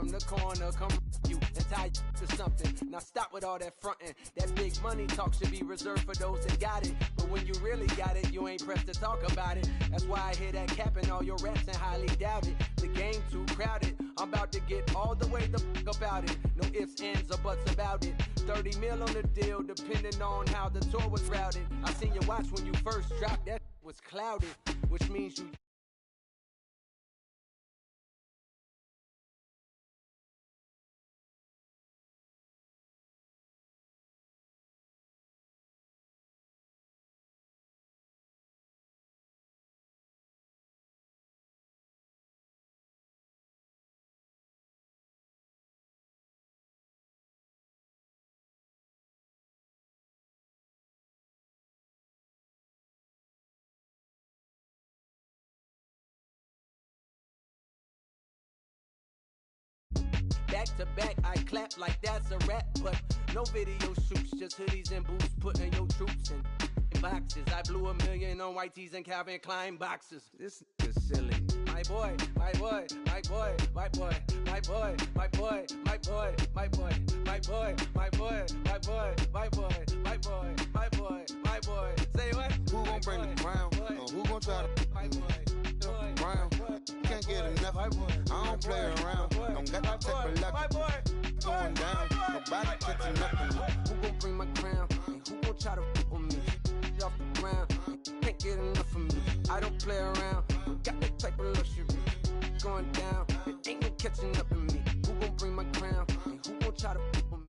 from the corner, come you and tie to something. Now stop with all that fronting. That big money talk should be reserved for those that got it. But when you really got it, you ain't pressed to talk about it. That's why I hear that cap in all your raps and highly doubt it. The game too crowded. I'm about to get all the way the fuck about it. No ifs, ands, or buts about it. 30 mil on the deal, depending on how the tour was routed. I seen your watch when you first dropped, that was clouded, which means you. Back to back, I clap like that's a rap, but no video shoots, just hoodies and boots, putting your troops in boxes. I blew $1 million on white tees and Calvin Klein boxes. This is silly. My boy, my boy, my boy, my boy, my boy, my boy, my boy, my boy, my boy, my boy, my boy, my boy, my boy, my boy, my boy. Say what? Who gon' bring the crown? Who gon' try to my boy, crown? Can't get enough. I don't play around. Don't got that type of luck. Going down. Nobody catching up on me. Who gon' bring my crown? And who gon' try to fuck with me? Off the ground. Can't get enough of me. I don't play around. Got that type of luxury. Going down. It ain't no catching up in me. Who gon' bring my crown? And who gon' try to fuck with me?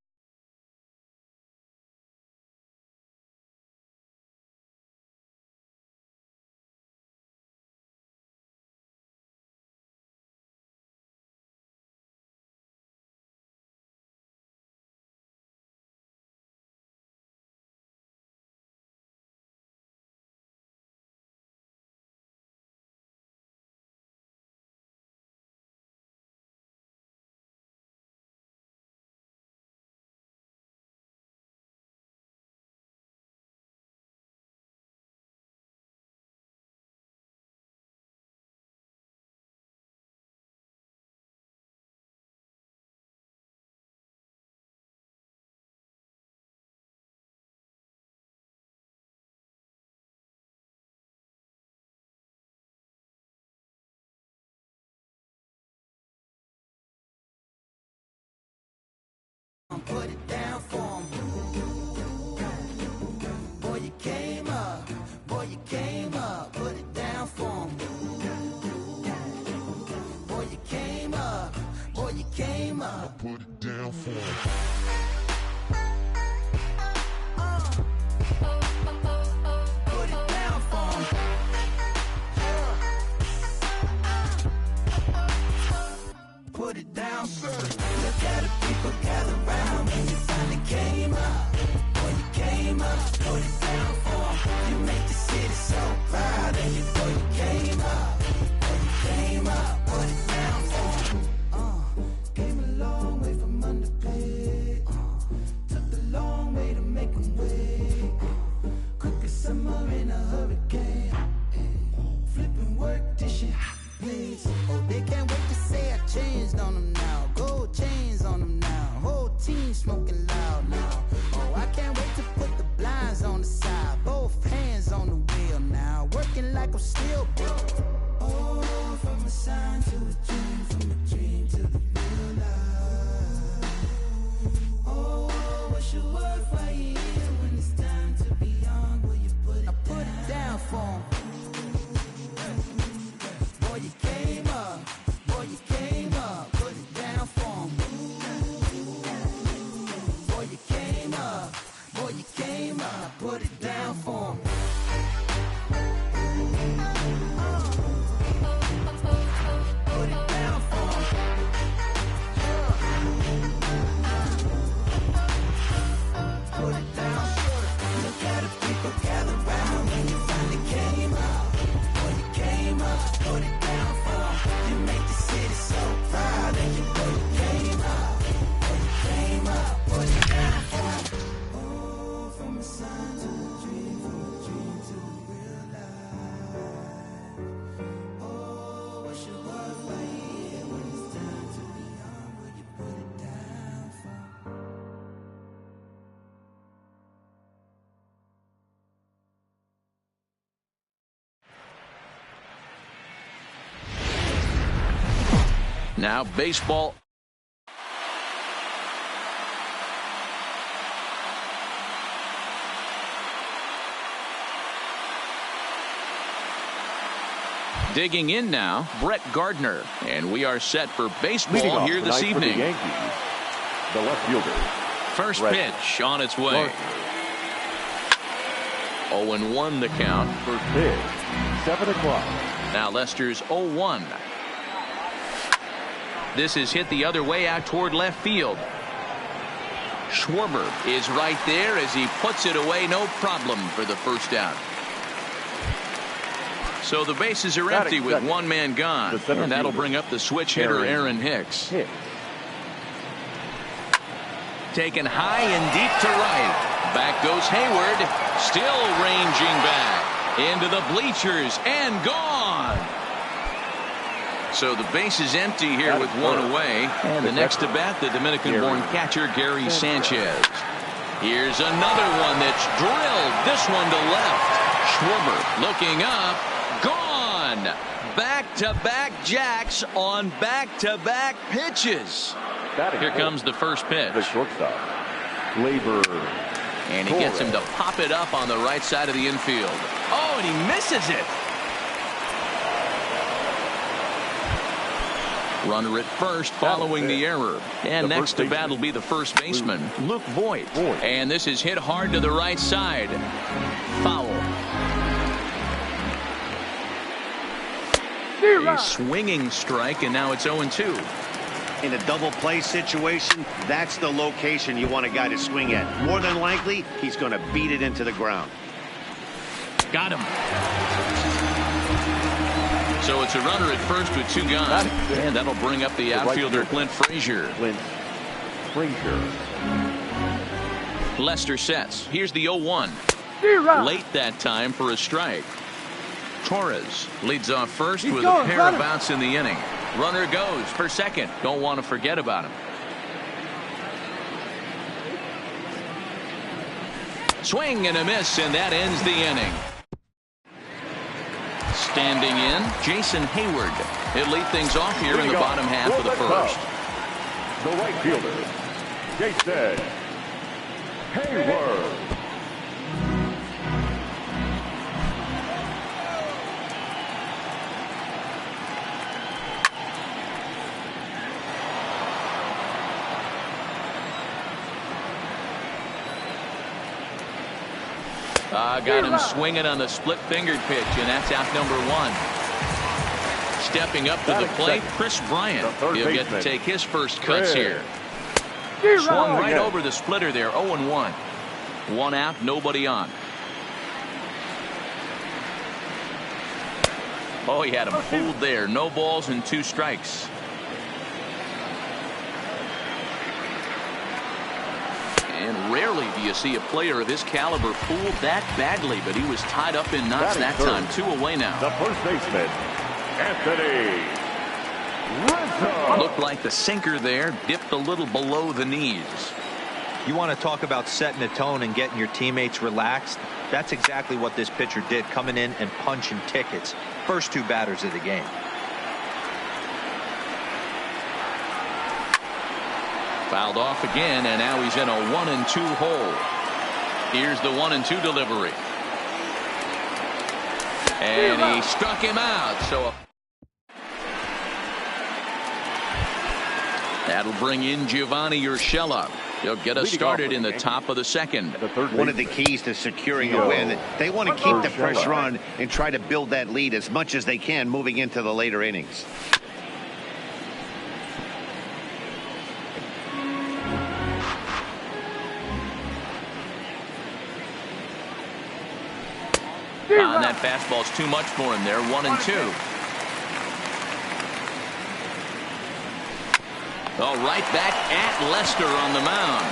Put it down for 'em. Boy, you came up. Boy, you came up. Put it down for 'em. Boy, you came up. Boy, you came up. Put it down for 'em. Put it down for 'em. Put it down, sir. Look at the people gather round when you finally came up. Boy, you came up. Put it down for 'em. You make the city so proud of you. Boy, you came up. Boy, you came up. Put it down for 'em. Came a long way from underpaid. Took the long way to make 'em wait. Quick as summer in a hurricane. Flipping work, dishing plates. Oh, they can't wait to say I changed on them now. Gold chains on them now. Whole team smoking loud now. Oh, I can't wait to put the blinds on the side. Both hands on the wheel now. Working like I'm still broke. Now baseball. Digging in now, Brett Gardner. And we are set for baseball here this evening. The Yankees, the left fielder. First pitch on its way. 0-1 the count. First pitch, 7 o'clock. Now Lester's 0-1. This is hit the other way out toward left field. Schwarber is right there as he puts it away, no problem for the first out. So the bases are empty with one man gone, and that'll bring up the switch hitter Aaron Hicks. Taken high and deep to right. Back goes Hayward, still ranging back into the bleachers and gone. So the base is empty here with one away, and the next to bat, the Dominican-born catcher Gary Sanchez. Here's another one that's drilled. This one to left. Schwarber looking up. Gone. Back-to-back jacks on back-to-back pitches. Here comes the first pitch. The shortstop, Labor. And he gets him to pop it up on the right side of the infield. Oh, and he misses it. Runner at first following the error. And next to bat will be the first baseman, Luke Voigt. And this is hit hard to the right side. Foul. A swinging strike, and now it's 0-2. In a double play situation, that's the location you want a guy to swing at. More than likely, he's going to beat it into the ground. Got him. So it's a runner at first with two gone. And that'll bring up the outfielder, Clint Frazier. Lester sets. Here's the 0-1. Late that time for a strike. Torres leads off first with a pair of outs in the inning. Runner goes for second. Don't want to forget about him. Swing and a miss, and that ends the inning. Standing in, Jason Hayward. He'll lead things off here in the bottom half of the first. The right fielder, Jason Hayward. Got him swinging on the split-fingered pitch, and that's out number one. Stepping up to the plate, Chris Bryant. He'll get to take his first cuts here. Swung right over the splitter there, 0-1. One out, nobody on. Oh, he had him fooled there. No balls and 2 strikes. And rarely do you see a player of his caliber fooled that badly, but he was tied up in knots that time. 2 away now. The first baseman, Anthony Rizzo. Looked like the sinker there dipped a little below the knees. You want to talk about setting a tone and getting your teammates relaxed? That's exactly what this pitcher did, coming in and punching tickets. First 2 batters of the game. Fouled off again, and now he's in a 1-2 hole. Here's the 1-2 delivery. And he struck him out. So that'll bring in Giovanni Urshela. He'll get us started in the top of the second. One of the keys to securing a win, they want to keep the pressure on and try to build that lead as much as they can moving into the later innings. And that fastball's too much for him there. 1-2. Oh, right back at Lester on the mound.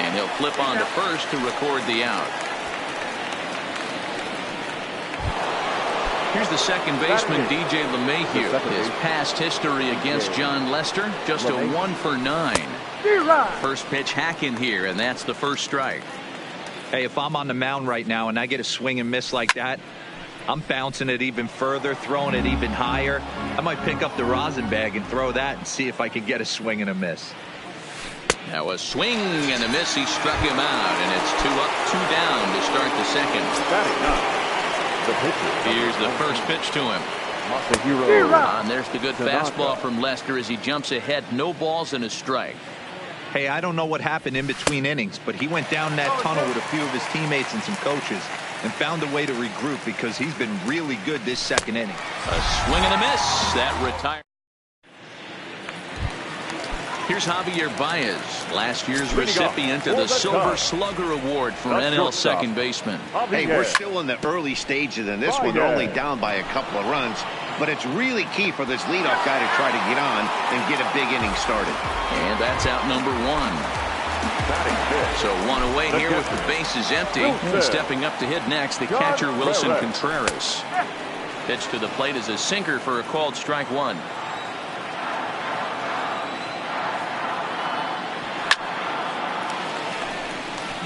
And he'll flip on to first to record the out. Here's the second baseman, DJ LeMahieu. His past history against John Lester, just a 1 for 9. First pitch hacking here, and that's the first strike. Hey, if I'm on the mound right now and I get a swing and miss like that, I'm bouncing it even further, throwing it even higher. I might pick up the rosin bag and throw that and see if I can get a swing and a miss. Now a swing and a miss. He struck him out, and it's 2 up, 2 down to start the second. Here's the first pitch to him. And there's the good fastball from Lester as he jumps ahead. No balls and a strike. Hey, I don't know what happened in between innings, but he went down that tunnel with a few of his teammates and some coaches and found a way to regroup because he's been really good this second inning. A swing and a miss. That retired. Here's Javier Baez, last year's recipient of the Silver Slugger Award for NL second baseman. Hey, we're still in the early stages in this one. They're only down by a couple of runs, but it's really key for this leadoff guy to try to get on and get a big inning started. And that's out number 1. So 1 away here with the bases empty. And stepping up to hit next, the catcher Wilson Contreras. Pitch to the plate is a sinker for a called strike 1.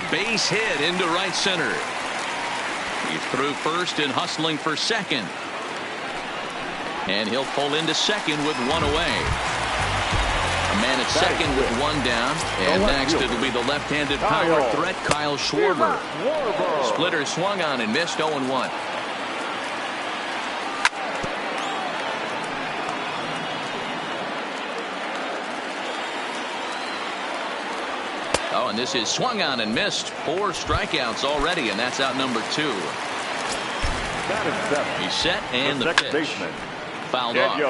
Base hit into right center. He's through first and hustling for second. And he'll pull into second with 1 away. A man at second with 1 down. And next it'll be the left-handed power threat, Kyle Schwarber. Splitter swung on and missed 0-1. Oh, and this is swung on and missed. 4 strikeouts already, and that's out number 2. He's set, and the pitch. Fouled off.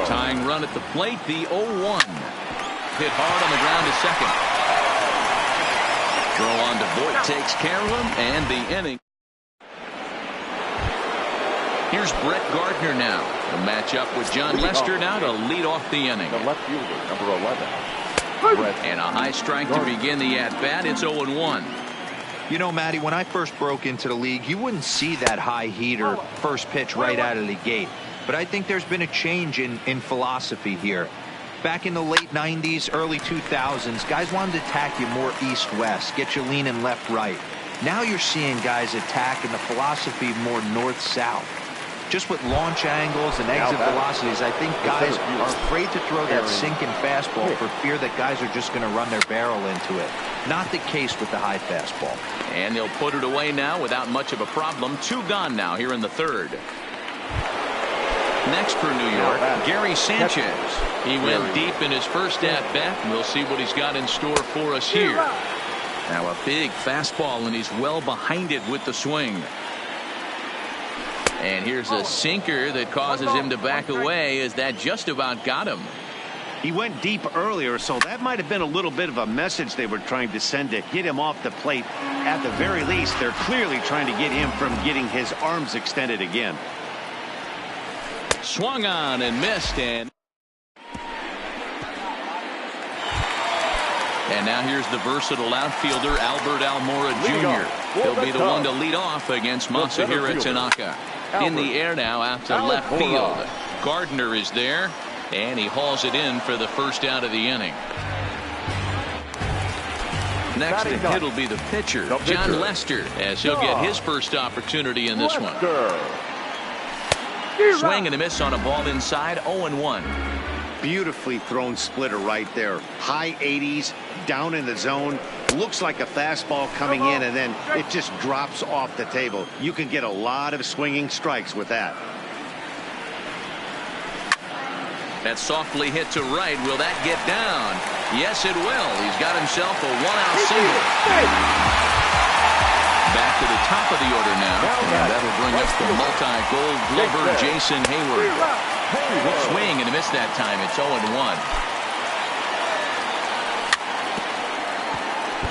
Tying run at the plate, the 0-1. Hit hard on the ground to second. Throw on to Voit takes care of him, and the inning. Here's Brett Gardner now. A matchup with John Lester now to lead off the inning. The left fielder, number 11. And a high strike to begin the at-bat. It's 0-1. You know, Matty, when I first broke into the league, you wouldn't see that high heater first pitch right out of the gate. But I think there's been a change in philosophy here. Back in the late 90s, early 2000s, guys wanted to attack you more east-west, get you leaning left-right. Now you're seeing guys attack in the philosophy more north-south. Just with launch angles and exit velocities, I think guys are afraid to throw that sinking fastball for fear that guys are just going to run their barrel into it. Not the case with the high fastball. And they'll put it away now without much of a problem. 2 gone now here in the third. Next for New York, Gary Sanchez. He went deep in his first at-bat, and we'll see what he's got in store for us here. Now a big fastball, and he's well behind it with the swing. And here's a sinker that causes him to back away as that just about got him. He went deep earlier, so that might have been a little bit of a message they were trying to send to get him off the plate. At the very least, they're clearly trying to get him from getting his arms extended again. Swung on and missed, and now here's the versatile outfielder Albert Almora Jr. He'll be the one to lead off against Masahiro Tanaka. In the air now out to left field. Gardner is there, and he hauls it in for the first out of the inning. Next to hit will be the pitcher, John Lester, as he'll get his first opportunity in this one. Swing and a miss on a ball inside, 0-1. Beautifully thrown splitter right there. High 80s, down in the zone. Looks like a fastball coming in, and then it just drops off the table. You can get a lot of swinging strikes with that. That softly hit to right. Will that get down? Yes, it will. He's got himself a 1-out single. Back to the top of the order now, and that'll bring up the multi-gold glover Jason Hayward. Swing and a miss that time. It's 0-1.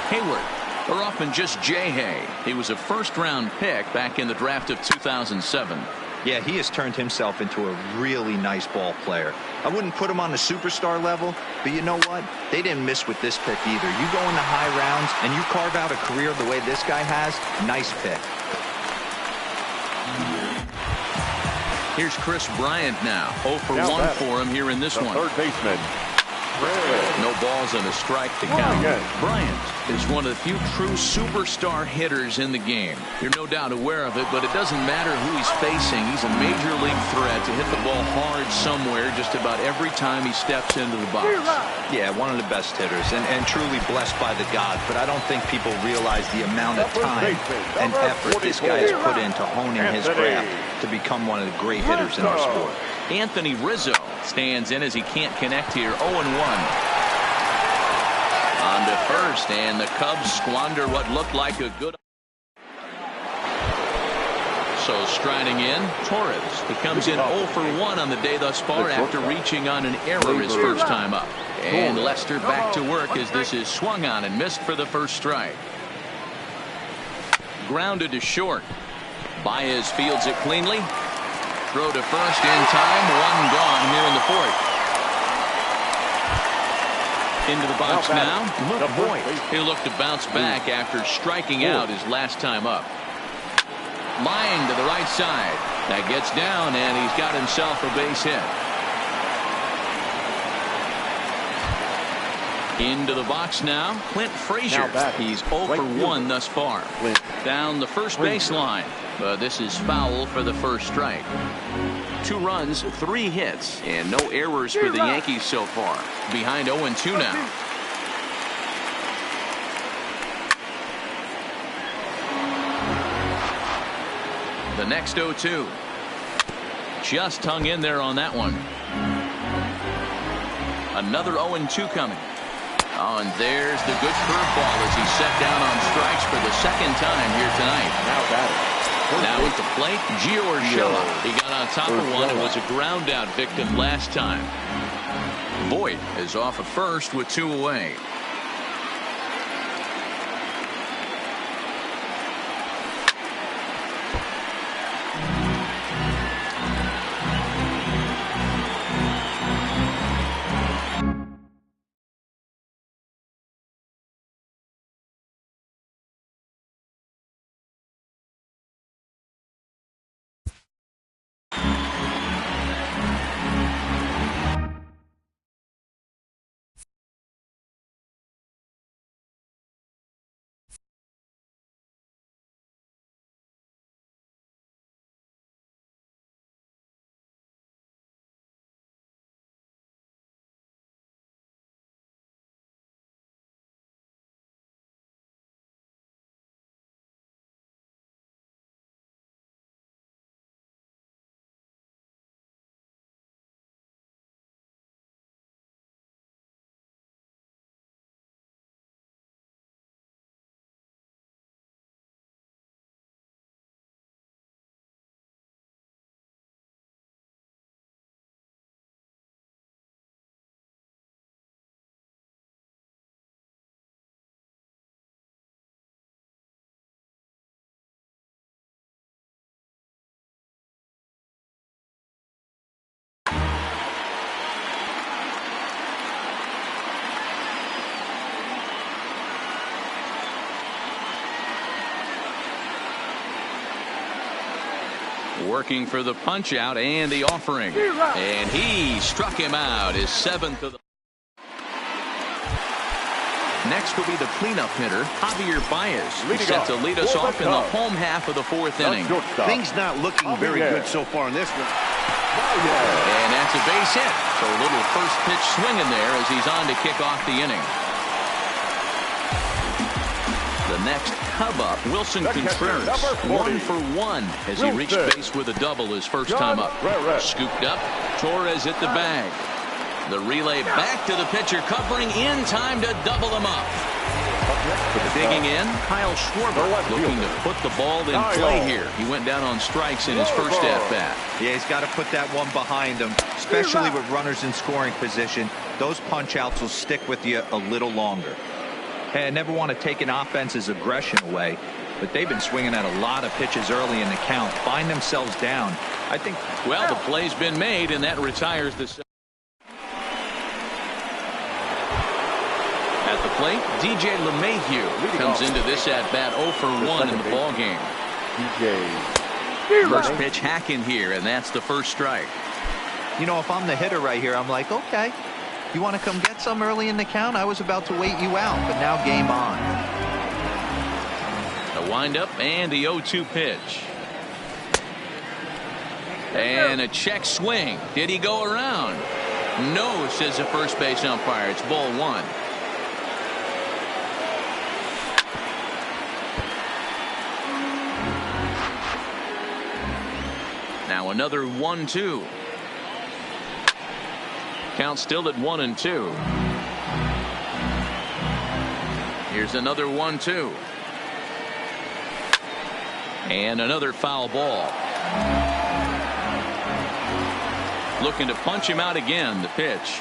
Hayward, or often just J-Hay. He was a first-round pick back in the draft of 2007. Yeah, he has turned himself into a really nice ball player. I wouldn't put him on the superstar level, but you know what? They didn't miss with this pick either. You go into high rounds and you carve out a career the way this guy has, nice pick. Here's Chris Bryant now. 0 for 1 for him here in this one. Third baseman, No balls and a strike to count. Bryant is one of the few true superstar hitters in the game. You're no doubt aware of it, but it doesn't matter who he's facing. He's a major league threat to hit the ball hard somewhere just about every time he steps into the box. Yeah, one of the best hitters and truly blessed by the gods, but I don't think people realize the amount of time and effort this guy has put into honing his craft to become one of the great hitters in our sport. Anthony Rizzo stands in as he can't connect here. 0-1. On to first, and the Cubs squander what looked like a good. So striding in, Torres. He comes in 0 for 1 on the day thus far after reaching on an error his first time up. And Lester back to work as this is swung on and missed for the first strike. Grounded to short. Baez fields it cleanly. Throw to first in time. One gone here in the fourth. Into the box now. Luke Voigt. He'll look to bounce back after striking out his last time up. Lying to the right side. That gets down, and he's got himself a base hit. Into the box now. Clint Frazier. He's 0 for 1 thus far. Down the first baseline. But this is foul for the first strike. 2 runs, 3 hits, and no errors for the Yankees so far. Behind 0-2 now. The next 0-2. Just hung in there on that one. Another 0-2 coming. Oh, and there's the good curveball as he's set down on strikes for the second time here tonight. Now at the plate, Gio Urshela. He got on top of one and was a ground out victim last time. Voigt is off at first with 2 away. Working for the punch out and the offering. And he struck him out, his 7th of the. Next will be the cleanup hitter, Javier Baez. He's set to lead us off in the home half of the 4th inning. Things not looking very good so far in this one. And that's a base hit. So a little first pitch swinging there as he's on to kick off the inning. The next Cub up, Wilson Contreras, 1 for 1 as he reached base with a double his first time up. Scooped up, Torres hit the bag. The relay back to the pitcher, covering in time to double him up. Digging in, Kyle Schwarber looking to put the ball in play here. He went down on strikes in his first at-bat. Yeah, he's got to put that one behind him, especially with runners in scoring position. Those punch-outs will stick with you a little longer. Hey, I never want to take an offense's aggression away, but they've been swinging at a lot of pitches early in the count. Find themselves down. I think. Well, the play's been made, and that retires the. At the plate, DJ LeMahieu comes into this at-bat 0 for 1 in the ballgame. First pitch hacking here, and that's the first strike. You know, if I'm the hitter right here, I'm like, okay, You want to come get some early in the count? I was about to wait you out, but now game on. The windup and the 0-2 pitch. And a check swing. Did he go around? No, says the first base umpire. It's ball one. Now another 1-2. Count still at 1-2. Here's another 1-2. And another foul ball. Looking to punch him out again. The pitch.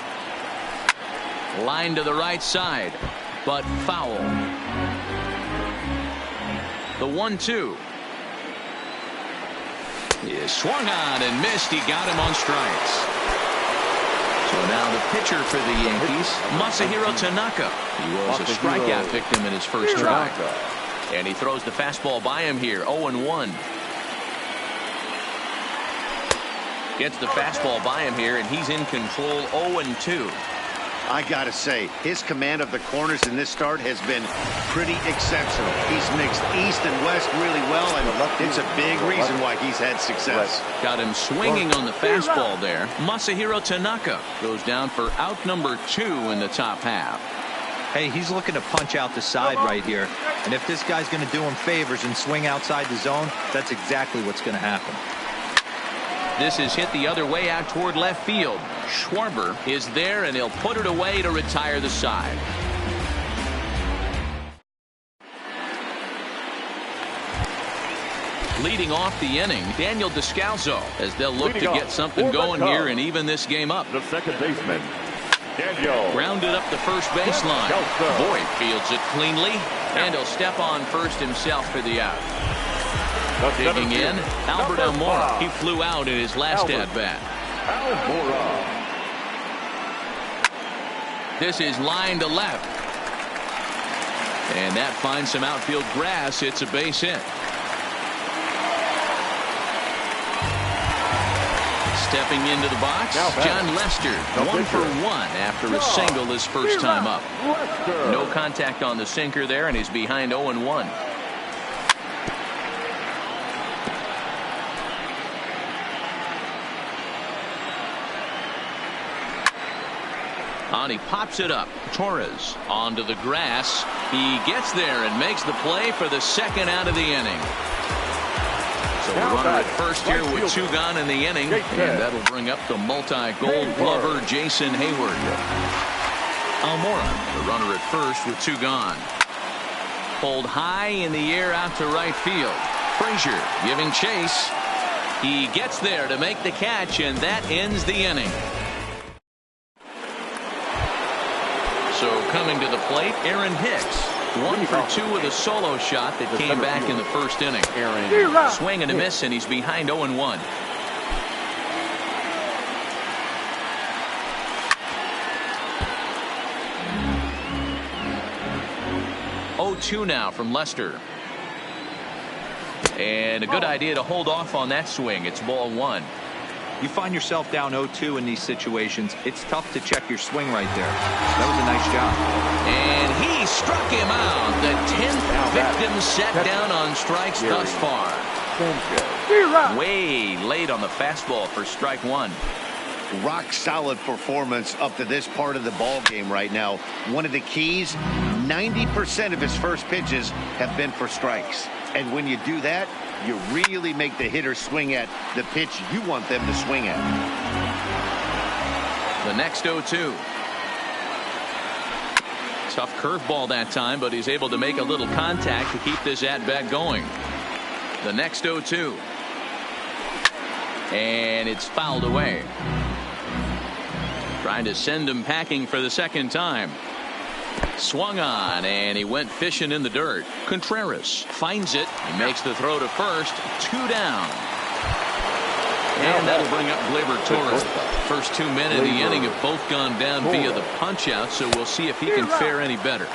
Line to the right side, but foul. The 1-2. He swung on and missed. He got him on strikes. So now the pitcher for the Yankees, Masahiro Tanaka. He was a strikeout victim in his first try. And he throws the fastball by him here. 0-1. Gets the fastball by him here, and he's in control. 0-2. I gotta say, his command of the corners in this start has been pretty exceptional. He's mixed east and west really well, and it's a big reason why he's had success. Got him swinging on the fastball there. Masahiro Tanaka goes down for out number 2 in the top half. Hey, he's looking to punch out the side right here. And if this guy's going to do him favors and swing outside the zone, that's exactly what's going to happen. This is hit the other way out toward left field. Schwarber is there, and he'll put it away to retire the side. Leading off the inning, Daniel Descalso, as they'll look to get something going here and even this game up. The second baseman, Daniel. Grounded up the first baseline. Boyd fields it cleanly, and he'll step on first himself for the out. Digging in, Albert Almora. He flew out in his last at-bat. Almora. This is line to left. And that finds some outfield grass. It's a base hit. Stepping into the box, John Lester, 1 for 1 after a single his first time up. No contact on the sinker there, and he's behind 0-1. On he pops it up. Torres onto the grass. He gets there and makes the play for the second out of the inning. So the runner at first here with 2 gone in the inning, and that'll bring up the multi-gold glover Jason Hayward. Almora, the runner at first with 2 gone. Pulled high in the air out to right field. Frazier giving chase. He gets there to make the catch, and that ends the inning. So coming to the plate, Aaron Hicks. 1 for 2 with a solo shot that came back in the first inning. Aaron swing and a miss, and he's behind 0-1. Oh, 2 now from Lester. And a good idea to hold off on that swing. It's ball 1. You find yourself down 0-2 in these situations. It's tough to check your swing right there. That was a nice job. And he struck him out. The 10th victim set down on strikes thus far. Way late on the fastball for strike 1. Rock solid performance up to this part of the ball game right now. One of the keys, 90% of his first pitches have been for strikes. And when you do that, you really make the hitter swing at the pitch you want them to swing at. The next 0-2. Tough curveball that time, but he's able to make a little contact to keep this at-bat going. The next 0-2. And it's fouled away. Trying to send him packing for the second time. Swung on, and he went fishing in the dirt. Contreras finds it. He makes the throw to first. 2 down. And that'll bring up Gleyber Torres. First 2 men in the inning have both gone down via the punch out, so we'll see if he can fare any better.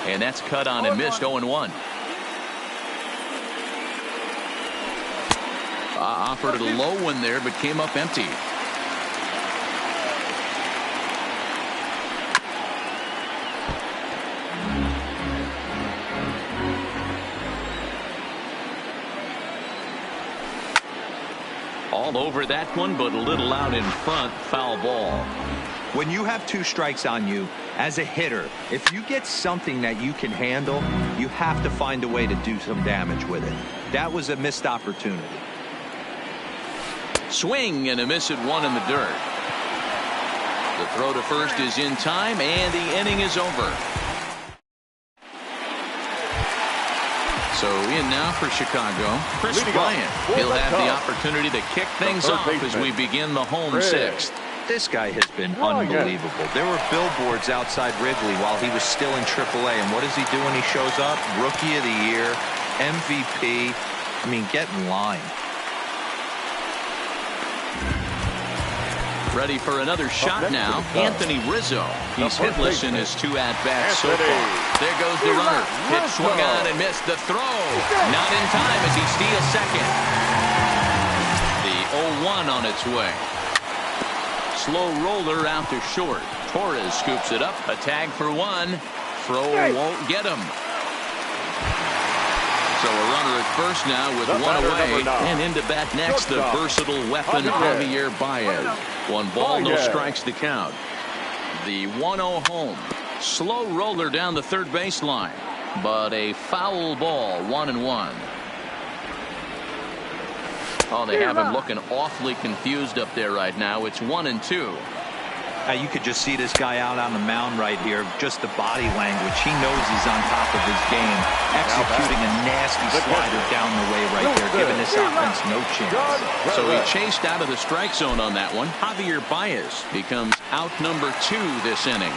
And that's cut on and missed. 0-1. Offered a low one there, but came up empty. Well, over that one, but a little out in front. Foul ball. When you have 2 strikes on you, as a hitter, if you get something that you can handle, you have to find a way to do some damage with it. That was a missed opportunity. Swing and a miss at 1 in the dirt. The throw to first is in time, and the inning is over. So in now for Chicago, Chris Bryant. He'll have the opportunity to kick things off as we begin the home 6th. This guy has been unbelievable. There were billboards outside Wrigley while he was still in AAA, and what does he do when he shows up? Rookie of the Year, MVP. I mean, get in line. Ready for another shot now, Anthony Rizzo. He's hitless in his 2 at-bats so far. There goes the runner. Pitch swung on and missed the throw. Not in time as he steals second. The 0-1 on its way. Slow roller out to short. Torres scoops it up. A tag for 1. Throw won't get him. So a runner at first now with 1 away. And into bat next, the versatile weapon, Javier Baez. 1 ball, no strikes to count. The 1-0 home. Slow roller down the third baseline. But a foul ball, 1-1. Oh, they have him looking awfully confused up there right now. It's 1-2. You could just see this guy out on the mound right here. Just the body language. He knows he's on top of his game. Executing a nasty slider down the way right there, giving this offense no chance. So he chased out of the strike zone on that one. Javier Baez becomes out number 2 this inning.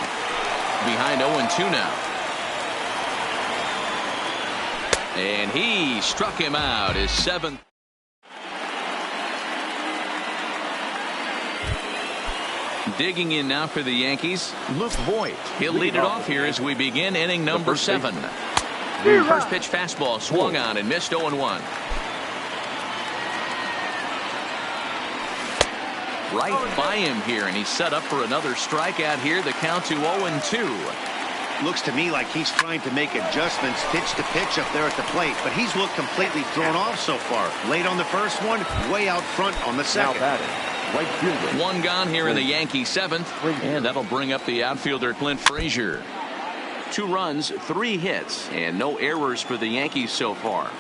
Behind 0-2 now. And he struck him out. His 7th. Digging in now for the Yankees, Luke Voigt. He'll lead it off here as we begin inning number 7. First pitch fastball swung on and missed 0-1. Right by him here, and he's set up for another strikeout here. The count to 0-2. Looks to me like he's trying to make adjustments pitch to pitch up there at the plate, but he's looked completely thrown off so far. Late on the first one, way out front on the second. Right fielder. 1 gone here in the Yankee 7th, and that'll bring up the outfielder Clint Frazier. 2 runs, 3 hits, and no errors for the Yankees so far.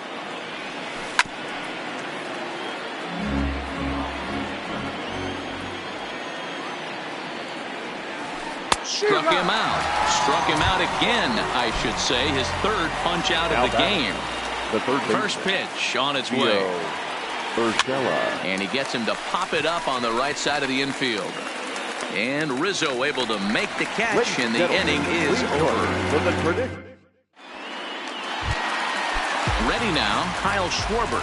Struck him out. Struck him out again, I should say. His 3rd punch out of the game. The first pitch on its way. And he gets him to pop it up on the right side of the infield. And Rizzo able to make the catch, and the inning is over. Ready now, Kyle Schwarber.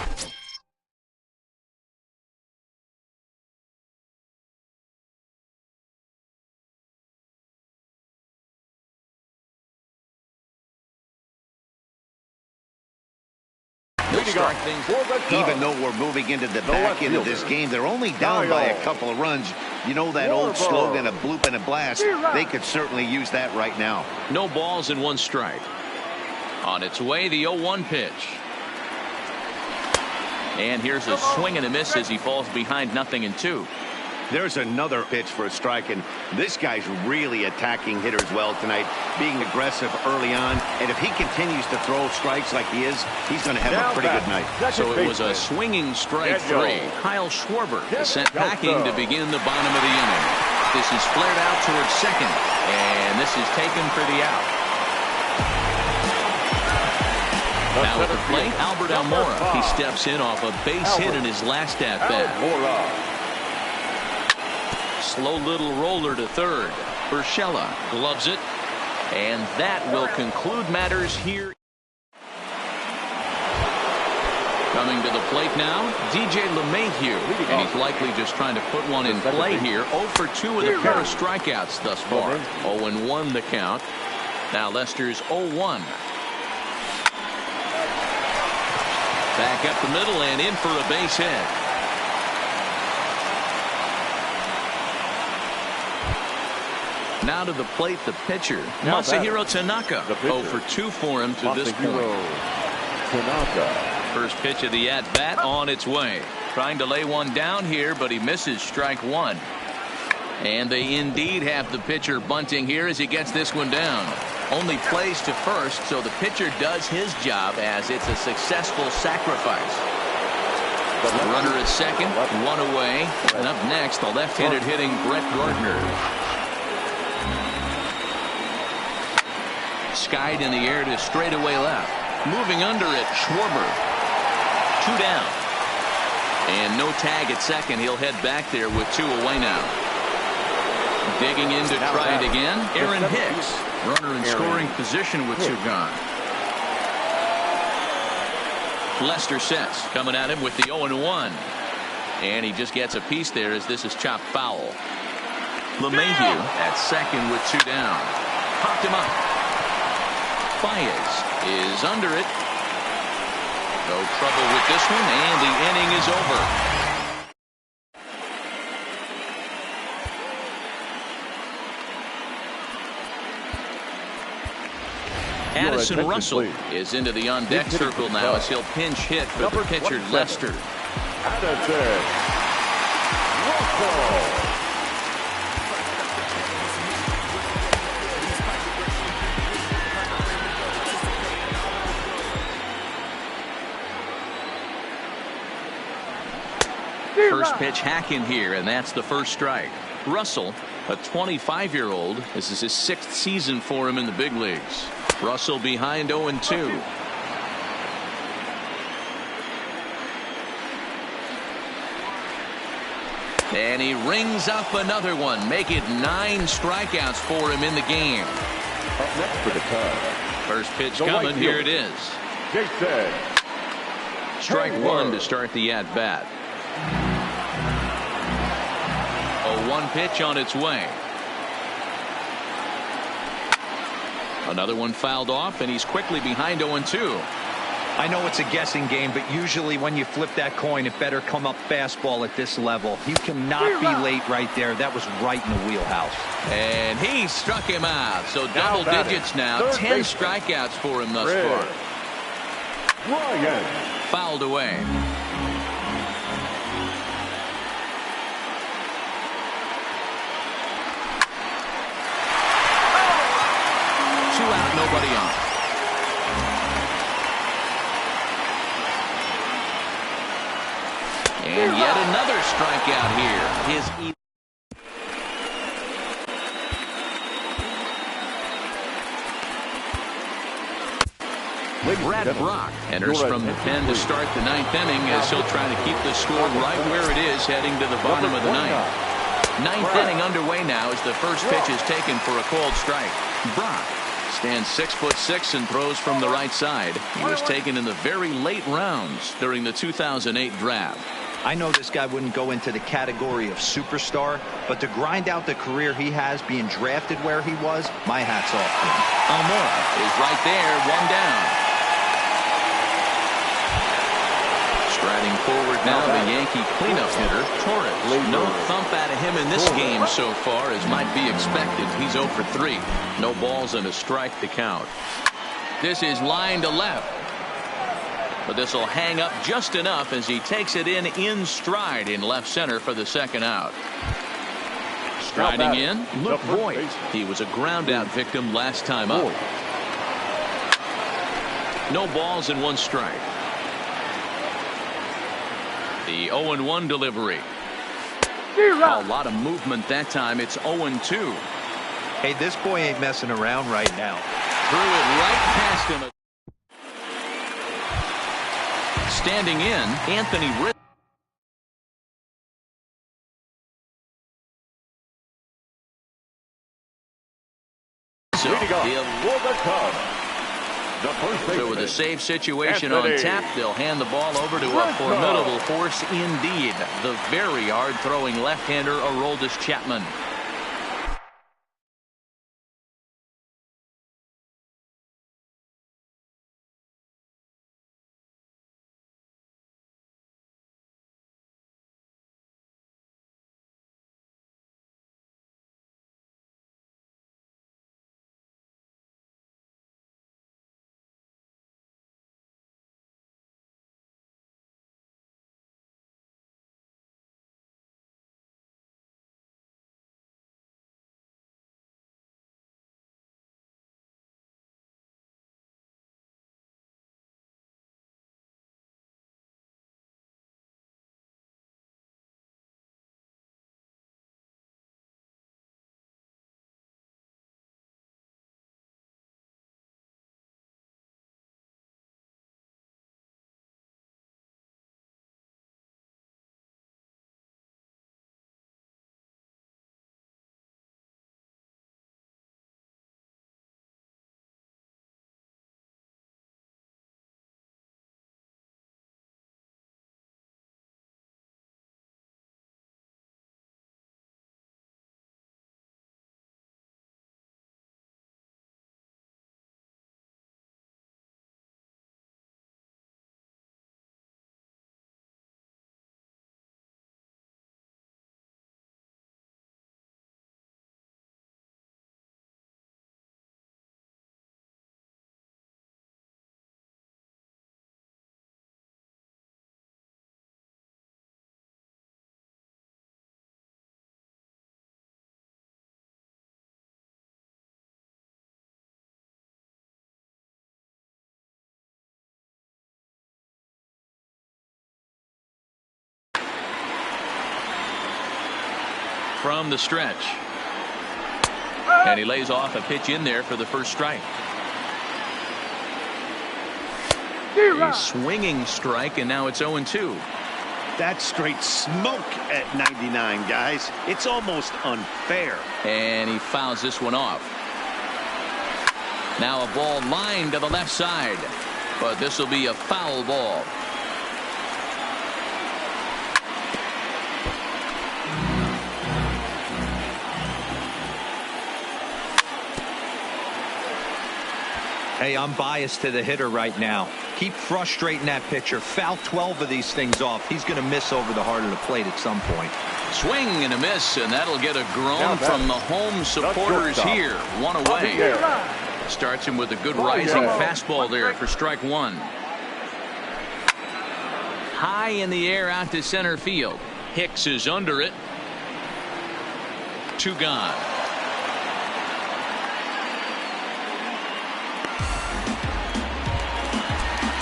Even though we're moving into the back end of this game, they're only down by a couple of runs. You know that old slogan, a bloop and a blast. They could certainly use that right now. No balls and 1 strike. On its way, the 0-1 pitch. And here's a swing and a miss as he falls behind 0-2. There's another pitch for a strike, and this guy's really attacking hitters well tonight, being aggressive early on, and if he continues to throw strikes like he is, he's going to have a pretty good night. So it was a swinging strike 3. Kyle Schwarber is sent packing to begin the bottom of the inning. This is flared out towards second, and this is taken for the out. Now at the plate, Albert Almora. He steps in off a base hit in his last at-bat. Slow little roller to third. Urshela gloves it, and that will conclude matters here. Coming to the plate now, DJ LeMahieu, and he's likely just trying to put one in play here. 0 for 2 with a pair of strikeouts thus far. 0-1 the count. Now Lester's 0-1. Back up the middle and in for a base hit. Now to the plate, the pitcher, Masahiro Tanaka. 0 for 2 for him to this point. Tanaka. First pitch of the at-bat on its way. trying to lay one down here, but he misses strike one. And they indeed have the pitcher bunting here as he gets this one down. Only plays to first, so the pitcher does his job as it's a successful sacrifice. The runner at second, one away. And up next, the left-handed hitting Brett Gardner. Skied in the air to straightaway left. Moving under it, Schwarber. 2 down. And no tag at second. He'll head back there with 2 away now. Digging in to try it again, Aaron Hicks. Runner in scoring position with 2 gone. Lester sets, coming at him with the 0-1. And he just gets a piece there as this is chopped foul. LeMahieu at second with 2 down. Popped him up. Baez is under it. No trouble with this one, and the inning is over. Addison Russell is into the on-deck circle now as he'll pinch hit for the pitcher Lester. Addison Russell. First pitch hack in here, and that's the first strike. Russell, a 25-year-old. This is his 6th season for him in the big leagues. Russell behind 0-2. And he rings up another one. Make it 9 strikeouts for him in the game. Up next for the Cubs. First pitch coming. Here it is. Jason. Strike one to start the at-bat. A 1 pitch on its way. Another one fouled off, and he's quickly behind 0-2. I know it's a guessing game, but usually when you flip that coin, it better come up fastball at this level. You cannot be late right there. That was right in the wheelhouse. And he struck him out. So double digits now. 10 strikeouts for him thus far. Ryan. Fouled away. Nobody on. And yet another strikeout here. His Brad Brock enters from the pen to start the 9th inning as he'll try to keep the score right where it is heading to the bottom of the 9th. 9th inning underway now as the first pitch is taken for a called strike. Brock stands 6'6" and throws from the right side. He was taken in the very late rounds during the 2008 draft. I know this guy wouldn't go into the category of superstar, but to grind out the career he has being drafted where he was, my hat's off to him. Almora is right there, 1 down. Striding forward now, the Yankee cleanup hitter, Torres. No thump out of him in this game so far, as might be expected. He's 0 for 3. No balls and a strike to count. This is line to left. But this will hang up just enough as he takes it in stride in left center for the 2nd out. Striding in, Luke Voigt. He was a ground out victim last time up. No balls and 1 strike. The 0-1 delivery. A lot of movement that time. It's 0-2. Hey, this boy ain't messing around right now. Threw it right past him. Standing in, Anthony Rizzo. So with a save situation on tap, they'll hand the ball over to a formidable force indeed. The very hard-throwing left-hander Aroldis Chapman. from the stretch. And he lays off a pitch in there for the first strike. A swinging strike, and now it's 0-2. That's straight smoke at 99, guys. It's almost unfair. And he fouls this one off. Now a ball lined to the left side, but this will be a foul ball. Hey, I'm biased to the hitter right now. Keep frustrating that pitcher. Foul 12 of these things off. He's going to miss over the heart of the plate at some point. Swing and a miss, and that'll get a groan from the home supporters here. One away. Starts him with a good rising fastball there for strike one. High in the air out to center field. Hicks is under it. 2 gone.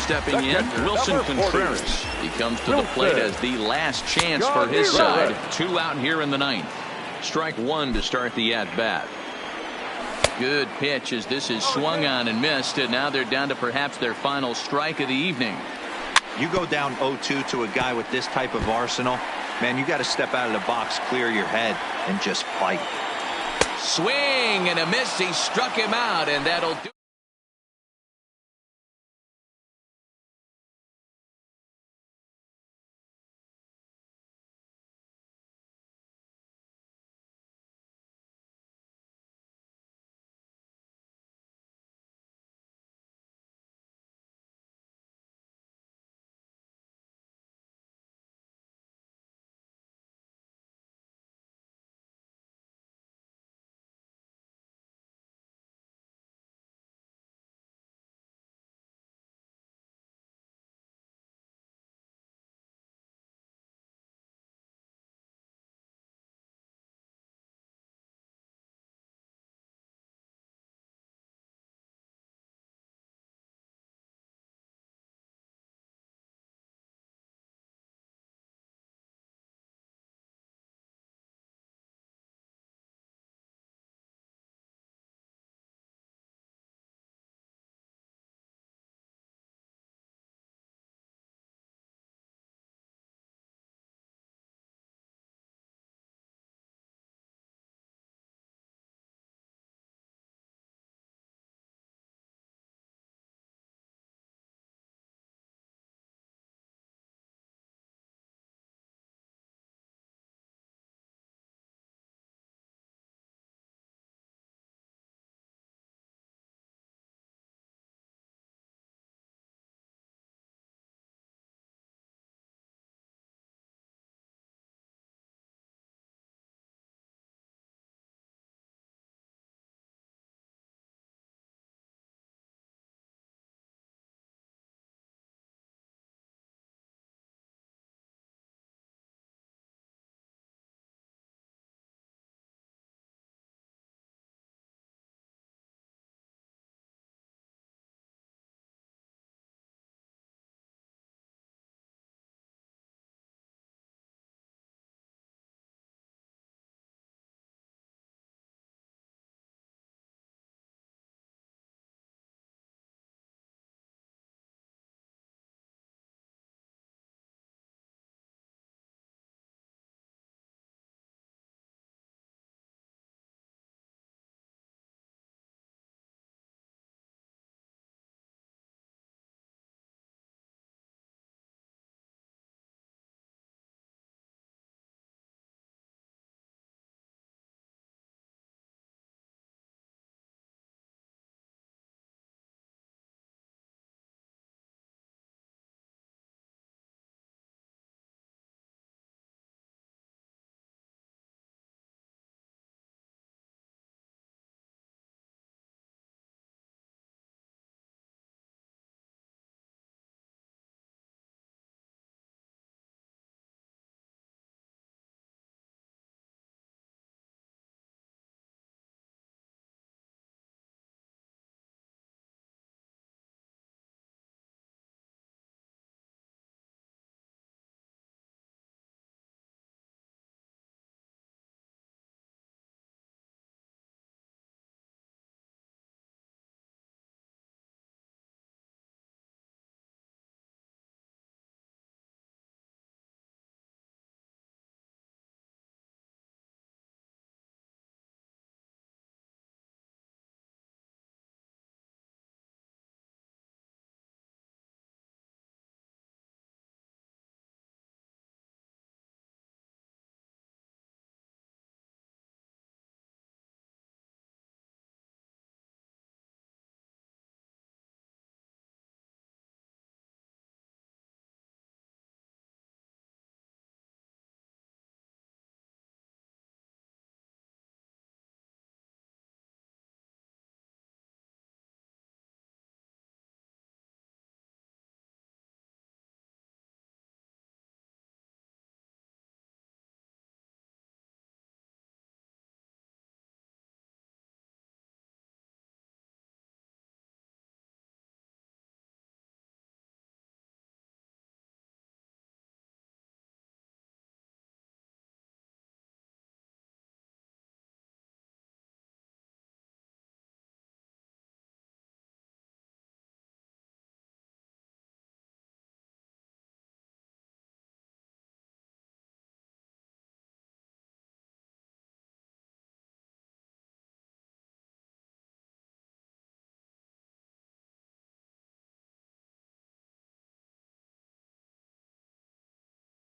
Stepping in, Wilson Contreras. He comes to the plate as the last chance for his side. 2 out here in the 9th. Strike 1 to start the at-bat. Good pitch as this is swung on and missed, and now they're down to perhaps their final strike of the evening. You go down 0-2 to a guy with this type of arsenal, man, you got to step out of the box, clear your head, and just fight. Swing and a miss. He struck him out, and that'll do.